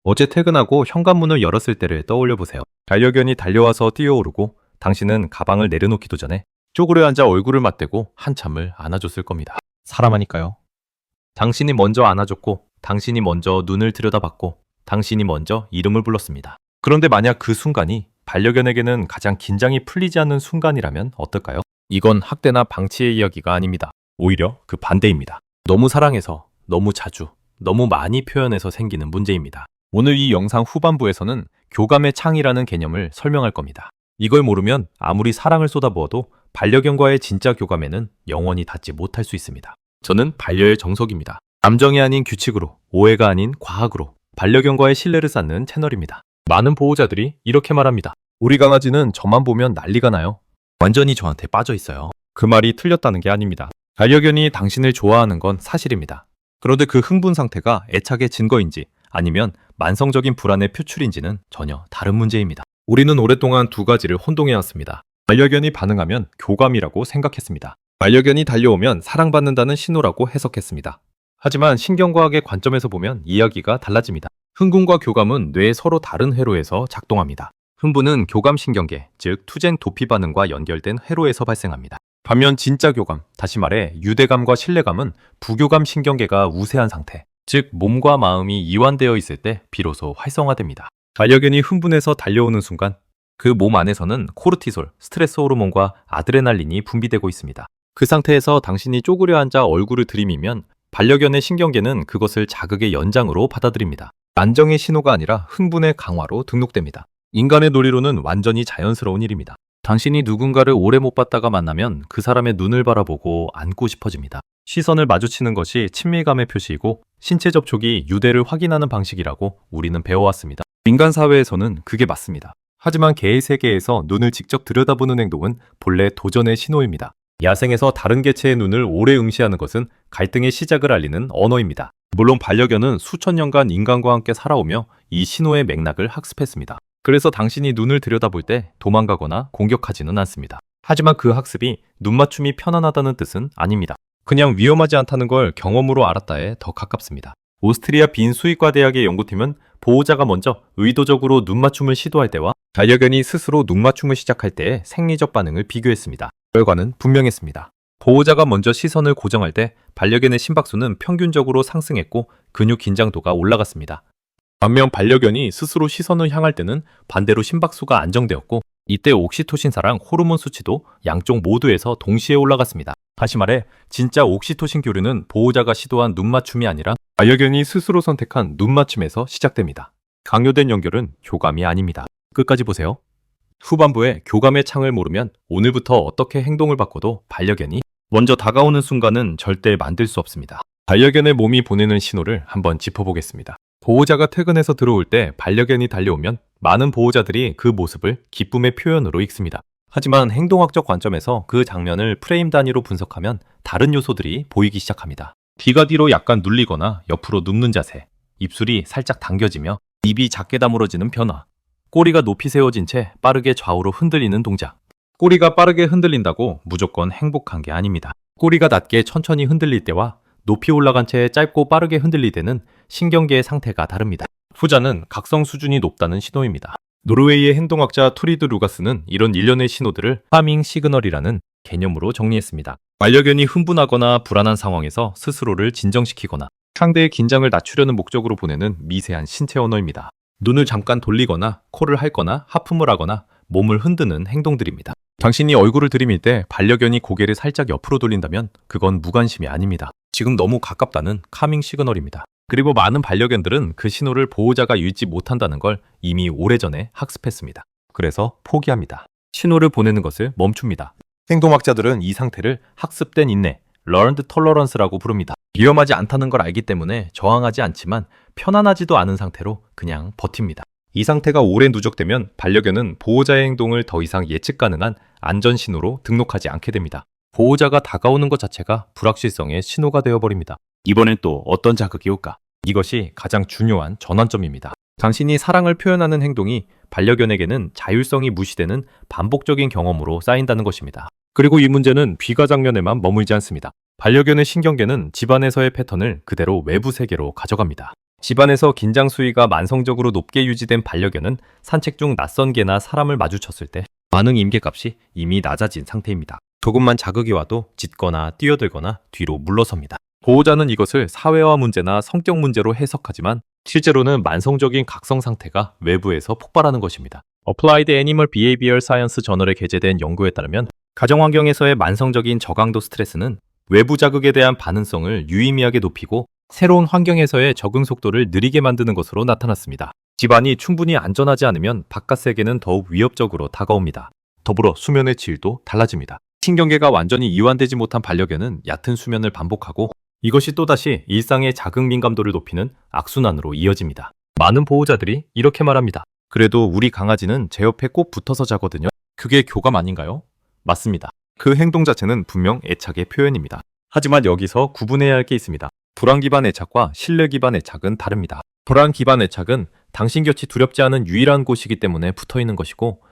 어제 퇴근하고 현관문을 열었을 때를 떠올려 보세요. 반려견이 달려와서 뛰어오르고 당신은 가방을 내려놓기도 전에 쪼그려 앉아 얼굴을 맞대고 한참을 안아줬을 겁니다. 사람하니까요. 당신이 먼저 안아줬고, 당신이 먼저 눈을 들여다봤고, 당신이 먼저 이름을 불렀습니다. 그런데 만약 그 순간이 반려견에게는 가장 긴장이 풀리지 않는 순간이라면 어떨까요? 이건 학대나 방치의 이야기가 아닙니다. 오히려 그 반대입니다. 너무 사랑해서, 너무 자주, 너무 많이 표현해서 생기는 문제입니다. 오늘 이 영상 후반부에서는 교감의 창이라는 개념을 설명할 겁니다. 이걸 모르면 아무리 사랑을 쏟아부어도 반려견과의 진짜 교감에는 영원히 닿지 못할 수 있습니다. 저는 반려의 정석입니다. 감정이 아닌 규칙으로, 오해가 아닌 과학으로 반려견과의 신뢰를 쌓는 채널입니다. 많은 보호자들이 이렇게 말합니다. 우리 강아지는 저만 보면 난리가 나요. 완전히 저한테 빠져 있어요. 그 말이 틀렸다는 게 아닙니다. 반려견이 당신을 좋아하는 건 사실입니다. 그런데 그 흥분 상태가 애착의 증거인지 아니면 만성적인 불안의 표출인지는 전혀 다른 문제입니다. 우리는 오랫동안 두 가지를 혼동해왔습니다. 반려견이 반응하면 교감이라고 생각했습니다. 반려견이 달려오면 사랑받는다는 신호라고 해석했습니다. 하지만 신경과학의 관점에서 보면 이야기가 달라집니다. 흥분과 교감은 뇌의 서로 다른 회로에서 작동합니다. 흥분은 교감신경계, 즉 투쟁 도피 반응과 연결된 회로에서 발생합니다. 반면 진짜 교감, 다시 말해 유대감과 신뢰감은 부교감 신경계가 우세한 상태, 즉 몸과 마음이 이완되어 있을 때 비로소 활성화됩니다. 반려견이 흥분해서 달려오는 순간 그 몸 안에서는 코르티솔, 스트레스 호르몬과 아드레날린이 분비되고 있습니다. 그 상태에서 당신이 쪼그려 앉아 얼굴을 들이미면 반려견의 신경계는 그것을 자극의 연장으로 받아들입니다. 안정의 신호가 아니라 흥분의 강화로 등록됩니다. 인간의 논리로는 완전히 자연스러운 일입니다. 당신이 누군가를 오래 못 봤다가 만나면 그 사람의 눈을 바라보고 안고 싶어집니다. 시선을 마주치는 것이 친밀감의 표시이고 신체 접촉이 유대를 확인하는 방식이라고 우리는 배워왔습니다. 인간 사회에서는 그게 맞습니다. 하지만 개의 세계에서 눈을 직접 들여다보는 행동은 본래 도전의 신호입니다. 야생에서 다른 개체의 눈을 오래 응시하는 것은 갈등의 시작을 알리는 언어입니다. 물론 반려견은 수천 년간 인간과 함께 살아오며 이 신호의 맥락을 학습했습니다. 그래서 당신이 눈을 들여다볼 때 도망가거나 공격하지는 않습니다. 하지만 그 학습이 눈맞춤이 편안하다는 뜻은 아닙니다. 그냥 위험하지 않다는 걸 경험으로 알았다에 더 가깝습니다. 오스트리아 빈수의과 대학의 연구팀은 보호자가 먼저 의도적으로 눈맞춤을 시도할 때와 반려견이 스스로 눈맞춤을 시작할 때의 생리적 반응을 비교했습니다. 결과는 분명했습니다. 보호자가 먼저 시선을 고정할 때 반려견의 심박수는 평균적으로 상승했고 근육 긴장도가 올라갔습니다. 반면 반려견이 스스로 시선을 향할 때는 반대로 심박수가 안정되었고 이때 옥시토신사랑 호르몬 수치도 양쪽 모두에서 동시에 올라갔습니다. 다시 말해 진짜 옥시토신 교류는 보호자가 시도한 눈맞춤이 아니라 반려견이 스스로 선택한 눈맞춤에서 시작됩니다. 강요된 연결은 교감이 아닙니다. 끝까지 보세요. 후반부에 교감의 창을 모르면 오늘부터 어떻게 행동을 바꿔도 반려견이 먼저 다가오는 순간은 절대 만들 수 없습니다. 반려견의 몸이 보내는 신호를 한번 짚어보겠습니다. 보호자가 퇴근해서 들어올 때 반려견이 달려오면 많은 보호자들이 그 모습을 기쁨의 표현으로 읽습니다. 하지만 행동학적 관점에서 그 장면을 프레임 단위로 분석하면 다른 요소들이 보이기 시작합니다. 귀가 뒤로 약간 눌리거나 옆으로 눕는 자세, 입술이 살짝 당겨지며 입이 작게 다물어지는 변화, 꼬리가 높이 세워진 채 빠르게 좌우로 흔들리는 동작. 꼬리가 빠르게 흔들린다고 무조건 행복한 게 아닙니다. 꼬리가 낮게 천천히 흔들릴 때와 높이 올라간 채 짧고 빠르게 흔들릴 때는 신경계의 상태가 다릅니다. 후자는 각성 수준이 높다는 신호입니다. 노르웨이의 행동학자 투리드 루가스는 이런 일련의 신호들을 하밍 시그널이라는 개념으로 정리했습니다. 반려견이 흥분하거나 불안한 상황에서 스스로를 진정시키거나 상대의 긴장을 낮추려는 목적으로 보내는 미세한 신체 언어입니다. 눈을 잠깐 돌리거나 코를 핥거나 하품을 하거나 몸을 흔드는 행동들입니다. 당신이 얼굴을 들이밀 때 반려견이 고개를 살짝 옆으로 돌린다면 그건 무관심이 아닙니다. 지금 너무 가깝다는 카밍 시그널입니다. 그리고 많은 반려견들은 그 신호를 보호자가 읽지 못한다는 걸 이미 오래전에 학습했습니다. 그래서 포기합니다. 신호를 보내는 것을 멈춥니다. 행동학자들은 이 상태를 학습된 인내, learned tolerance라고 부릅니다. 위험하지 않다는 걸 알기 때문에 저항하지 않지만 편안하지도 않은 상태로 그냥 버팁니다. 이 상태가 오래 누적되면 반려견은 보호자의 행동을 더 이상 예측 가능한 안전 신호로 등록하지 않게 됩니다. 보호자가 다가오는 것 자체가 불확실성의 신호가 되어버립니다. 이번엔 또 어떤 자극이 올까? 이것이 가장 중요한 전환점입니다. 당신이 사랑을 표현하는 행동이 반려견에게는 자율성이 무시되는 반복적인 경험으로 쌓인다는 것입니다. 그리고 이 문제는 귀가 장면에만 머물지 않습니다. 반려견의 신경계는 집안에서의 패턴을 그대로 외부 세계로 가져갑니다. 집안에서 긴장 수위가 만성적으로 높게 유지된 반려견은 산책 중 낯선 개나 사람을 마주쳤을 때 반응 임계값이 이미 낮아진 상태입니다. 조금만 자극이 와도 짖거나 뛰어들거나 뒤로 물러섭니다. 보호자는 이것을 사회화 문제나 성격 문제로 해석하지만 실제로는 만성적인 각성 상태가 외부에서 폭발하는 것입니다. Applied Animal Behavior Science 저널에 게재된 연구에 따르면 가정환경에서의 만성적인 저강도 스트레스는 외부 자극에 대한 반응성을 유의미하게 높이고 새로운 환경에서의 적응 속도를 느리게 만드는 것으로 나타났습니다. 집안이 충분히 안전하지 않으면 바깥 세계는 더욱 위협적으로 다가옵니다. 더불어 수면의 질도 달라집니다. 신경계가 완전히 이완되지 못한 반려견은 얕은 수면을 반복하고 이것이 또다시 일상의 자극 민감도를 높이는 악순환으로 이어집니다. 많은 보호자들이 이렇게 말합니다. 그래도 우리 강아지는 제 옆에 꼭 붙어서 자거든요. 그게 교감 아닌가요? 맞습니다. 그 행동 자체는 분명 애착의 표현입니다. 하지만 여기서 구분해야 할 게 있습니다. 불안 기반 애착과 신뢰 기반 애착은 다릅니다. 불안 기반 애착은 당신 곁이 두렵지 않은 유일한 곳이기 때문에 붙어 있는 것이고,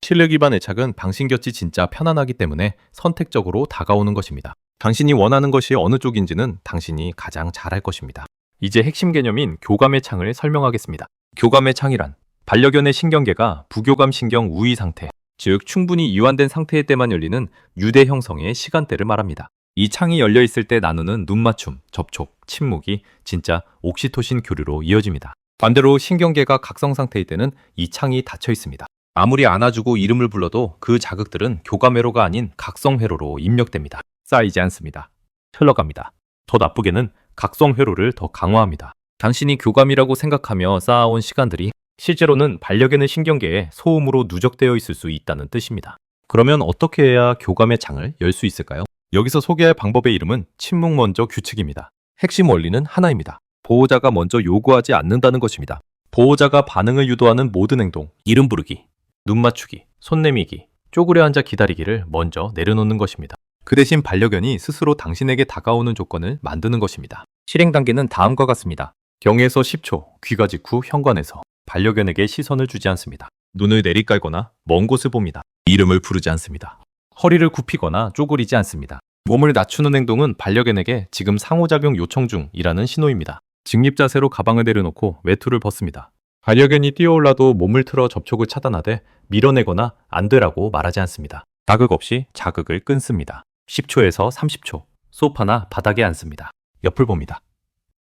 신뢰 기반 애착은 당신 곁이 진짜 편안하기 때문에 선택적으로 다가오는 것입니다. 당신이 원하는 것이 어느 쪽인지는 당신이 가장 잘할 것입니다. 이제 핵심 개념인 교감의 창을 설명하겠습니다. 교감의 창이란 반려견의 신경계가 부교감 신경 우위 상태, 즉 충분히 이완된 상태일 때만 열리는 유대 형성의 시간대를 말합니다. 이 창이 열려 있을 때 나누는 눈맞춤, 접촉, 침묵이 진짜 옥시토신 교류로 이어집니다. 반대로 신경계가 각성 상태일 때는 이 창이 닫혀 있습니다. 아무리 안아주고 이름을 불러도 그 자극들은 교감회로가 아닌 각성회로로 입력됩니다. 쌓이지 않습니다. 흘러갑니다. 더 나쁘게는 각성회로를 더 강화합니다. 당신이 교감이라고 생각하며 쌓아온 시간들이 실제로는 반려견의 신경계에 소음으로 누적되어 있을 수 있다는 뜻입니다. 그러면 어떻게 해야 교감의 창을 열 수 있을까요? 여기서 소개할 방법의 이름은 침묵 먼저 규칙입니다. 핵심 원리는 하나입니다. 보호자가 먼저 요구하지 않는다는 것입니다. 보호자가 반응을 유도하는 모든 행동, 이름 부르기, 눈 맞추기, 손 내미기, 쪼그려 앉아 기다리기를 먼저 내려놓는 것입니다. 그 대신 반려견이 스스로 당신에게 다가오는 조건을 만드는 것입니다. 실행 단계는 다음과 같습니다. 0에서 10초, 귀가 직후 현관에서 반려견에게 시선을 주지 않습니다. 눈을 내리깔거나 먼 곳을 봅니다. 이름을 부르지 않습니다. 허리를 굽히거나 쪼그리지 않습니다. 몸을 낮추는 행동은 반려견에게 지금 상호작용 요청 중이라는 신호입니다. 직립 자세로 가방을 내려놓고 외투를 벗습니다. 반려견이 뛰어올라도 몸을 틀어 접촉을 차단하되 밀어내거나 안 되라고 말하지 않습니다. 자극 없이 자극을 끊습니다. 10초에서 30초, 소파나 바닥에 앉습니다. 옆을 봅니다.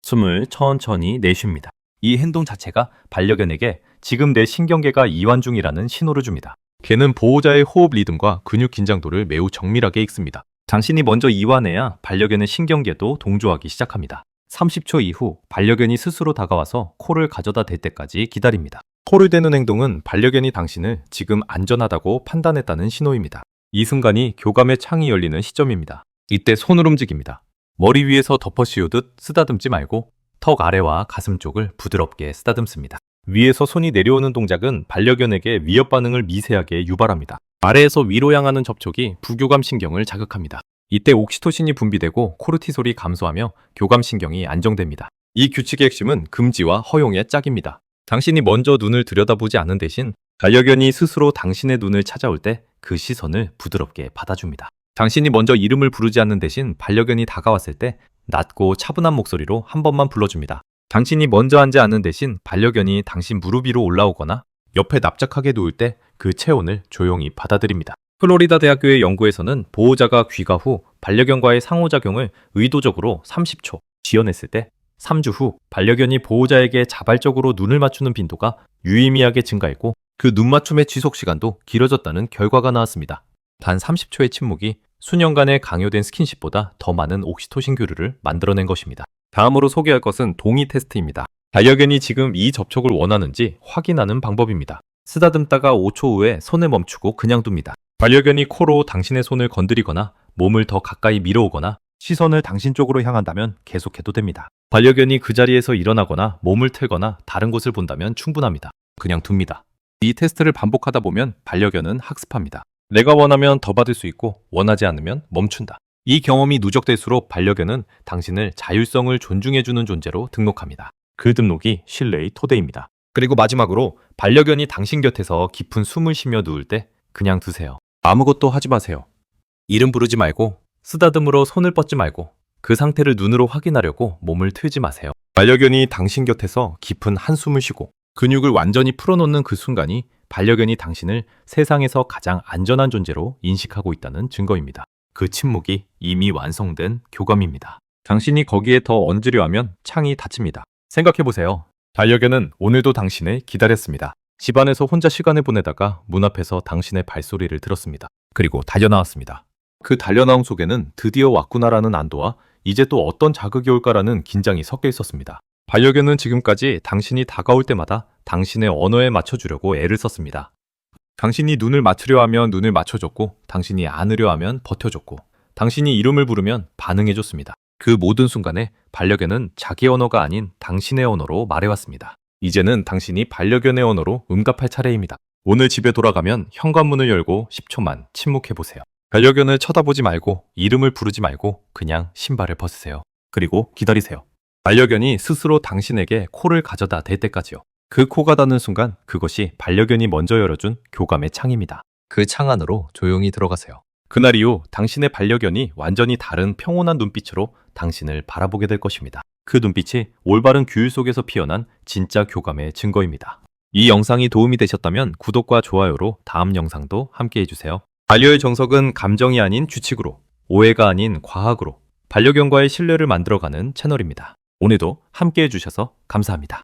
숨을 천천히 내쉽니다. 이 행동 자체가 반려견에게 지금 내 신경계가 이완 중이라는 신호를 줍니다. 개는 보호자의 호흡 리듬과 근육 긴장도를 매우 정밀하게 읽습니다. 당신이 먼저 이완해야 반려견의 신경계도 동조하기 시작합니다. 30초 이후 반려견이 스스로 다가와서 코를 가져다 댈 때까지 기다립니다. 코를 대는 행동은 반려견이 당신을 지금 안전하다고 판단했다는 신호입니다. 이 순간이 교감의 창이 열리는 시점입니다. 이때 손을 움직입니다. 머리 위에서 덮어 씌우듯 쓰다듬지 말고 턱 아래와 가슴 쪽을 부드럽게 쓰다듬습니다. 위에서 손이 내려오는 동작은 반려견에게 위협 반응을 미세하게 유발합니다. 아래에서 위로 향하는 접촉이 부교감 신경을 자극합니다. 이때 옥시토신이 분비되고 코르티솔이 감소하며 교감 신경이 안정됩니다. 이 규칙의 핵심은 금지와 허용의 짝입니다. 당신이 먼저 눈을 들여다보지 않은 대신 반려견이 스스로 당신의 눈을 찾아올 때 그 시선을 부드럽게 받아줍니다. 당신이 먼저 이름을 부르지 않는 대신 반려견이 다가왔을 때 낮고 차분한 목소리로 한 번만 불러줍니다. 당신이 먼저 앉지 않는 대신 반려견이 당신 무릎 위로 올라오거나 옆에 납작하게 누울 때 그 체온을 조용히 받아들입니다. 플로리다 대학교의 연구에서는 보호자가 귀가 후 반려견과의 상호작용을 의도적으로 30초 지연했을 때 3주 후 반려견이 보호자에게 자발적으로 눈을 맞추는 빈도가 유의미하게 증가했고 그 눈맞춤의 지속 시간도 길어졌다는 결과가 나왔습니다. 단 30초의 침묵이 수년간의 강요된 스킨십보다 더 많은 옥시토신 교류를 만들어낸 것입니다. 다음으로 소개할 것은 동의 테스트입니다. 반려견이 지금 이 접촉을 원하는지 확인하는 방법입니다. 쓰다듬다가 5초 후에 손을 멈추고 그냥 둡니다. 반려견이 코로 당신의 손을 건드리거나 몸을 더 가까이 밀어오거나 시선을 당신 쪽으로 향한다면 계속해도 됩니다. 반려견이 그 자리에서 일어나거나 몸을 틀거나 다른 곳을 본다면 충분합니다. 그냥 둡니다. 이 테스트를 반복하다 보면 반려견은 학습합니다. 내가 원하면 더 받을 수 있고 원하지 않으면 멈춘다. 이 경험이 누적될수록 반려견은 당신을 자율성을 존중해주는 존재로 등록합니다. 그 등록이 신뢰의 토대입니다. 그리고 마지막으로 반려견이 당신 곁에서 깊은 숨을 쉬며 누울 때 그냥 두세요. 아무것도 하지 마세요. 이름 부르지 말고 쓰다듬으로 손을 뻗지 말고 그 상태를 눈으로 확인하려고 몸을 틀지 마세요. 반려견이 당신 곁에서 깊은 한숨을 쉬고 근육을 완전히 풀어놓는 그 순간이 반려견이 당신을 세상에서 가장 안전한 존재로 인식하고 있다는 증거입니다. 그 침묵이 이미 완성된 교감입니다. 당신이 거기에 더 얹으려 하면 창이 닫힙니다. 생각해보세요. 반려견은 오늘도 당신을 기다렸습니다. 집안에서 혼자 시간을 보내다가 문 앞에서 당신의 발소리를 들었습니다. 그리고 달려나왔습니다. 그 달려나옴 속에는 드디어 왔구나라는 안도와 이제 또 어떤 자극이 올까라는 긴장이 섞여 있었습니다. 반려견은 지금까지 당신이 다가올 때마다 당신의 언어에 맞춰주려고 애를 썼습니다. 당신이 눈을 맞추려 하면 눈을 맞춰줬고, 당신이 안으려 하면 버텨줬고, 당신이 이름을 부르면 반응해줬습니다. 그 모든 순간에 반려견은 자기 언어가 아닌 당신의 언어로 말해왔습니다. 이제는 당신이 반려견의 언어로 응답할 차례입니다. 오늘 집에 돌아가면 현관문을 열고 10초만 침묵해보세요. 반려견을 쳐다보지 말고 이름을 부르지 말고 그냥 신발을 벗으세요. 그리고 기다리세요. 반려견이 스스로 당신에게 코를 가져다 댈 때까지요. 그 코가 닿는 순간 그것이 반려견이 먼저 열어준 교감의 창입니다. 그 창 안으로 조용히 들어가세요. 그날 이후 당신의 반려견이 완전히 다른 평온한 눈빛으로 당신을 바라보게 될 것입니다. 그 눈빛이 올바른 규율 속에서 피어난 진짜 교감의 증거입니다. 이 영상이 도움이 되셨다면 구독과 좋아요로 다음 영상도 함께 해주세요. 반려의 정석은 감정이 아닌 규칙으로, 오해가 아닌 과학으로 반려견과의 신뢰를 만들어가는 채널입니다. 오늘도 함께 해주셔서 감사합니다.